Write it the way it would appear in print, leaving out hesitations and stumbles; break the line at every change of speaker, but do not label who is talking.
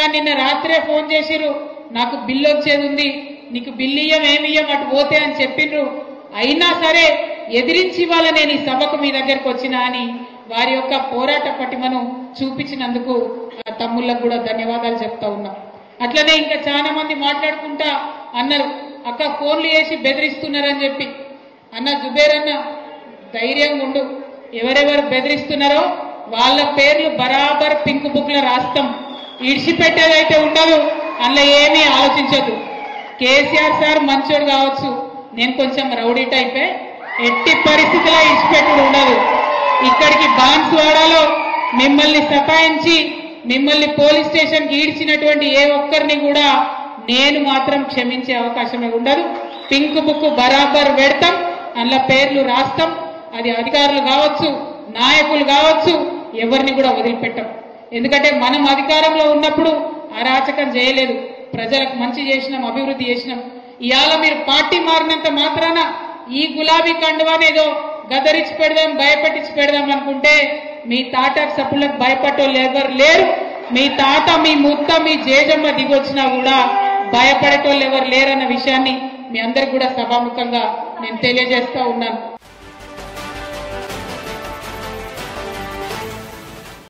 కానీ నిన్న రాత్రే ఫోన్ చేసిర్రు, నాకు బిల్లు వచ్చేది ఉంది, నీకు బిల్లు ఏమియ్యం అటు పోతే అని చెప్పిండ్రు. అయినా సరే ఎదిరించి ఇవాళ నేను ఈ సభకు మీ దగ్గరకు వచ్చినా అని వారి యొక్క పోరాట పటిమను చూపించినందుకు ఆ తమ్ముళ్ళకు కూడా ధన్యవాదాలు చెప్తా ఉన్నా. అట్లనే ఇంకా చాలా మంది మాట్లాడుకుంటా అన్నారు, అక్క ఫోన్లు చేసి బెదిరిస్తున్నారని చెప్పి. అన్న జుబేర్ అన్న ధైర్యంగా ఉండు, ఎవరెవరు బెదిరిస్తున్నారో వాళ్ళ పేర్లు బరాబర్ పింక్ బుక్ లో రాస్తాం, ఇడిచిపెట్టేదైతే ఉండదు, అందులో ఏమీ ఆలోచించద్దు. కేసీఆర్ సార్ మంచోడు కావచ్చు, నేను కొంచెం రౌడీ టైపే, ఎట్టి పరిస్థితిలో ఇడిచిపెట్టుడు ఉండదు. ఇక్కడికి బాన్స్వాడలో మిమ్మల్ని సతాయించి మిమ్మల్ని పోలీస్ స్టేషన్ కి ఈడ్చినటువంటి ఏ ఒక్కరిని కూడా నేను మాత్రం క్షమించే అవకాశమే ఉండదు. పింక్ బుక్ బరాబర్ పెడతాం, అందులో పేర్లు రాస్తాం. అది అధికారులు కావచ్చు, నాయకులు కావచ్చు, ఎవరిని కూడా వదిలిపెట్టాం. ఎందుకంటే మనం అధికారంలో ఉన్నప్పుడు అరాచకం చేయలేదు, ప్రజలకు మంచి చేసినాం, అభివృద్ధి చేసినాం. ఇవాళ మీరు పార్టీ మారినంత మాత్రాన ఈ గులాబీ కండువానేదో గదరించి పెడదాం, భయపెట్టించి పెడదాం అనుకుంటే మీ తాటకు సప్పులకు భయపడేవాళ్ళు ఎవరు లేరు. మీ తాత, మీ ముత్త, మీ జేజమ్మ దిగొచ్చినా కూడా భయపడేటోళ్ళు ఎవరు లేరన్న విషయాన్ని మీ అందరికి కూడా సభాముఖంగా నేను తెలియజేస్తా ఉన్నాను.